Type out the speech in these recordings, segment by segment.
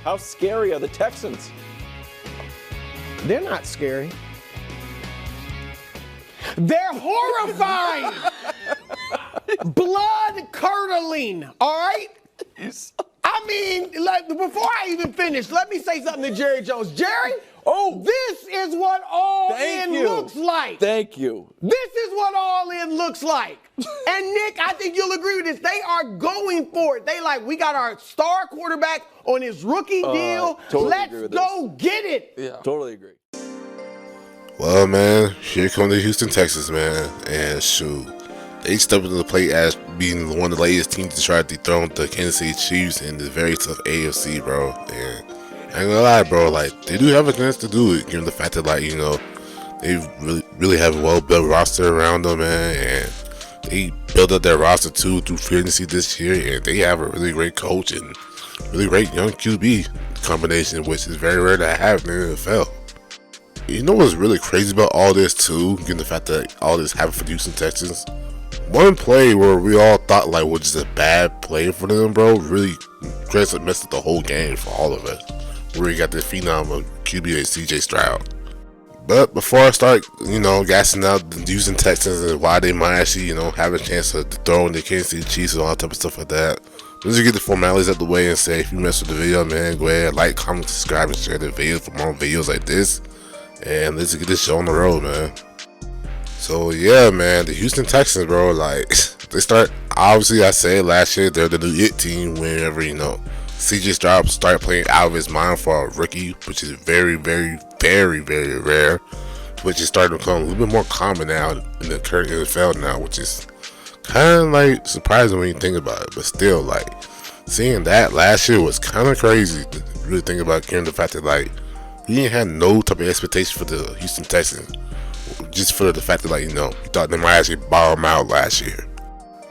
How scary are the Texans? They're not scary. They're horrifying. Blood curdling, all right? I mean, like, before I even finish, let me say something to Jerry Jones. Jerry, this is what all in looks like. Thank you. This is what all in looks like. And Nick, I think you'll agree with this. They are going for it. They like, we got our star quarterback on his rookie deal. Totally Let's go get it. Yeah, totally agree. Well, man, here come the Houston Texans, man. And shoot, they stepped into the plate as being one of the latest teams to try to dethrone the Kansas City Chiefs in the very tough AFC, bro. And I ain't gonna lie, bro, like, they do have a chance to do it, given the fact that, like, you know, they really have a well-built roster around them, man. And they built up their roster, too, through free agency this year. And they have a really great coach and really great young QB combination, which is very rare to have in the NFL. You know what's really crazy about all this too, given the fact that all this happened for the Houston Texans? One play where we all thought like was just a bad play for them, bro, really messed up the whole game for all of us. Where you got this phenom of QB CJ Stroud. But before I start, you know, gassing out the Houston Texans and why they might actually, you know, have a chance to throw in the Kansas City Chiefs and all that type of stuff like that, let's just get the formalities out the way and say, if you mess with the video, man, go ahead, like, comment, subscribe, and share the video for more videos like this. And let's get this show on the road, man. So yeah, man, the Houston Texans, bro, like, they start, obviously I said last year they're the new it team whenever, you know, CJ Stroud started playing out of his mind for a rookie, which is very, very, very, very rare, which is starting to become a little bit more common now in the current NFL now, which is kind of like surprising when you think about it. But still, like, seeing that last year was kind of crazy to really think about, given the fact that, like, we didn't have no type of expectation for the Houston Texans, just for the fact that, like, you know, we thought they might actually bottom out last year.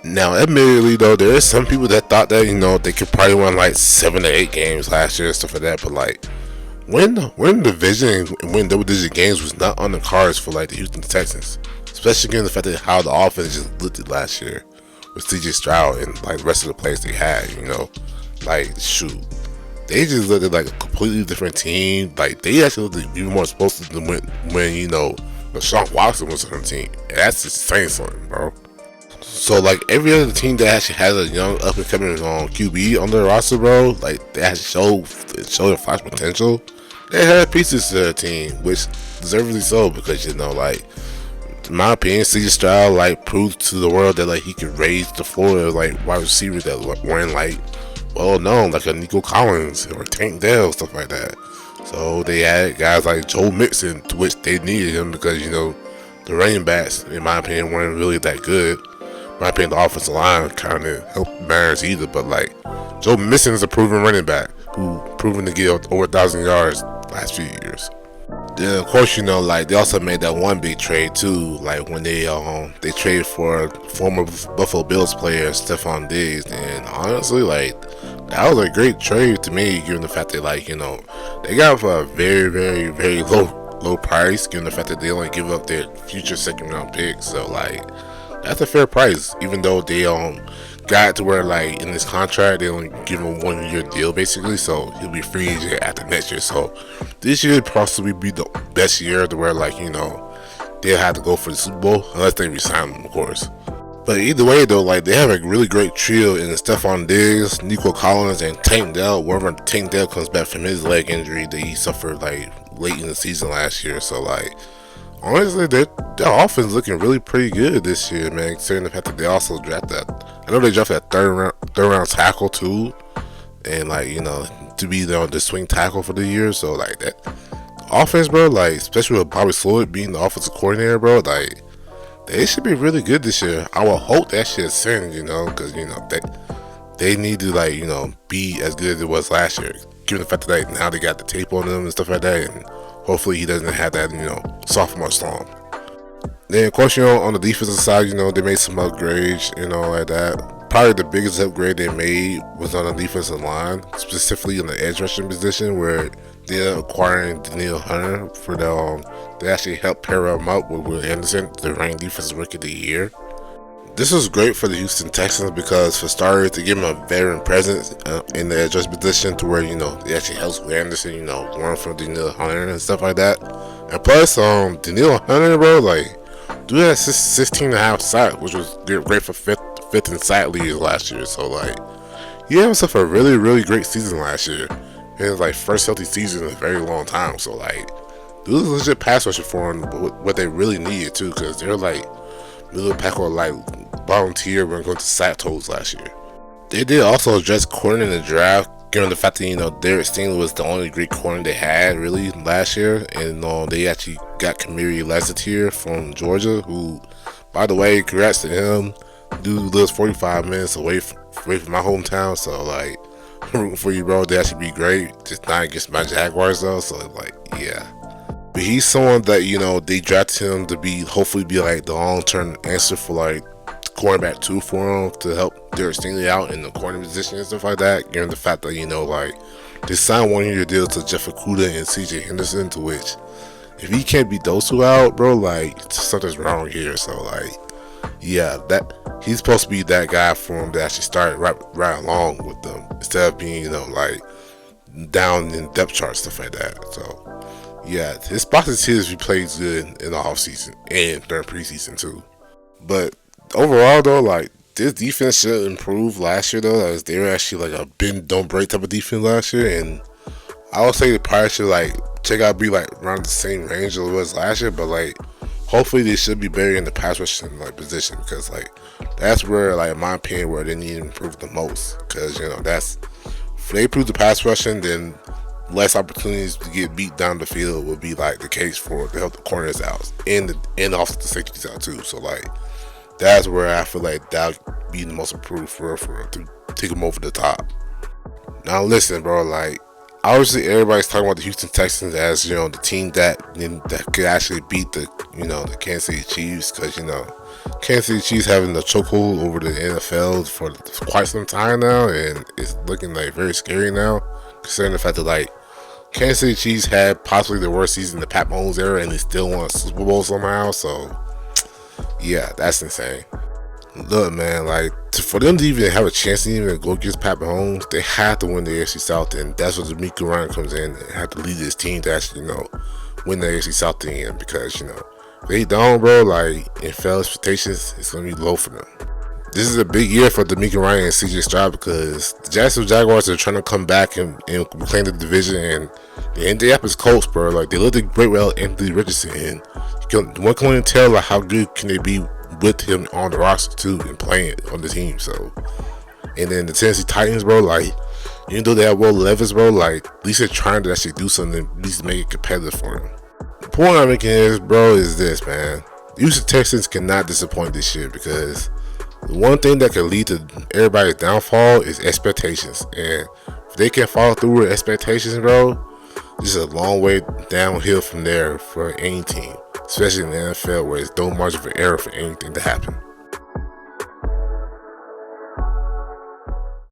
Now, admittedly, though, there is some people that thought that, you know, they could probably win like 7 to 8 games last year and stuff like that. But like, winning the division and winning double-digit games was not on the cards for like the Houston Texans, especially given the fact that how the offense just looked last year with CJ Stroud and like the rest of the players they had. You know, like, shoot. They just looked like a completely different team. Like, they actually looked even more explosive than when you know, Sean Watson was on the team. And that's just saying something, bro. So, like, every other team that actually has a young up-and-coming QB on their roster, bro, like, they actually showed their flash potential. They had pieces to their team, which deservedly so, because, you know, like, in my opinion, CJ Stroud, like, proved to the world that, like, he could raise the floor of, like, wide receivers that weren't, like, well known, like a Nico Collins or Tank Dell, stuff like that. So they had guys like Joe Mixon, to which they needed him because, you know, the running backs, in my opinion, weren't really that good. In my opinion, the offensive line kind of helped matters either. But like, Joe Mixon is a proven running back who proven to get over 1,000 yards last few years. Then of course, you know, like, they also made that one big trade too, like when they traded for former Buffalo Bills player Stephon Diggs, and honestly, like, that was a great trade to me, given the fact that, like, you know, they got it for a very, very, very low price, given the fact that they only give up their future second round pick. So like, that's a fair price, even though they got to where, like, in this contract they only give him a 1 year deal basically, so he'll be free agent after next year. So this year would possibly be the best year to where, like, you know, they'll have to go for the Super Bowl unless they resign him, of course. But either way, though, like, they have a really great trio in Stephon Diggs, Nico Collins, and Tank Dell. Wherever Tank Dell comes back from his leg injury that he suffered like late in the season last year. So like, honestly, their offense looking really pretty good this year, man. Considering the fact that they also drafted I know they drafted that third round tackle too, and, like, you know, to be the swing tackle for the year. So like, that offense, bro, like, especially with Bobby Sloyd being the offensive coordinator, bro, like, they should be really good this year. I will hope that shit sends, you know, because, you know, they need to, like, you know, be as good as it was last year, given the fact that, like, now they got the tape on them and stuff like that, and hopefully he doesn't have that, you know, sophomore slump. Then, of course, you know, on the defensive side, you know, they made some upgrades, you know, like that. Probably the biggest upgrade they made was on the defensive line, specifically in the edge rushing position, where they're acquiring Danielle Hunter for the they actually helped pair him up with Will Anderson, the ranked defensive rookie of the year. This was great for the Houston Texans because, for starters, to give him a veteran presence in the edge position to where, it actually helps with Anderson, learn from Daniil Hunter and stuff like that. And plus, Daniil Hunter, bro, dude had 16 and a half sacks, which was great for fifth in sack league last year. So, he had himself a really, really great season last year. It was, first healthy season in a very long time. So, dude was legit pass rusher for him, what they really needed, too, because they're, middle pack or volunteer when going to sack totals last year. They did also address corner in the draft, given the fact that Derek Stingley was the only great corner they had really last year, and they actually got Kamiri Lassitier from Georgia, who, by the way, congrats to him. Dude lives 45 minutes away from my hometown, so I'm rooting for you, bro. They actually be great, just not against my Jaguars though. So yeah. But he's someone that, they drafted him to hopefully be the long-term answer for cornerback 2 for him to help Derek Stingley out in the corner position and stuff like that. Given the fact that, they signed 1-year deals to Jeff Okudah and CJ Henderson, to which, if he can't beat those two out, bro, something's wrong here. So, yeah, that he's supposed to be that guy for him to actually start right along with them instead of being, down in depth chart, stuff like that. So, yeah, his spot is his if he plays good in the offseason and during preseason too. But overall though, this defense should improve last year though, as they were actually a bend don't break type of defense last year, and I would say they probably should check out be around the same range as it was last year, but hopefully they should be better in the pass rushing position, because that's where in my opinion where they need to improve the most, because that's if they improve the pass rushing, then less opportunities to get beat down the field will be the case for to help the corners out and also the safeties out too. So that's where I feel that'll be the most improved for to take them over the top. Now listen, bro, obviously everybody's talking about the Houston Texans as the team that could actually beat the the Kansas City Chiefs, because Kansas City Chiefs having the chokehold over the NFL for quite some time now, and it's looking very scary now, considering the fact that Kansas City Chiefs had possibly the worst season in the Pat Mahomes era, and they still won a Super Bowl somehow. So yeah, that's insane. Look, man, for them to even have a chance to even go against Pat Mahomes, they have to win the AFC South, and that's where D'Amico Ryan comes in and have to lead this team to actually win the AFC South again, because if they don't, bro, in fair expectations, it's gonna be low for them. This is a big year for D'Amico Ryan and CJ Stroud, because the Jacksonville Jaguars are trying to come back and reclaim the division, and the Indianapolis Colts, bro, they looked great without Anthony Richardson, and one can only tell how good can they be with him on the roster too and playing on the team. So, and then the Tennessee Titans, bro, even though they have Will Levis, bro, at least they're trying to actually do something, at least make it competitive for them. The point I'm making is, bro, is this, man. The Houston Texans cannot disappoint this year, because the one thing that can lead to everybody's downfall is expectations. And if they can follow through with expectations, bro, this is a long way downhill from there for any team, especially in the NFL, where there's no margin for error for anything to happen.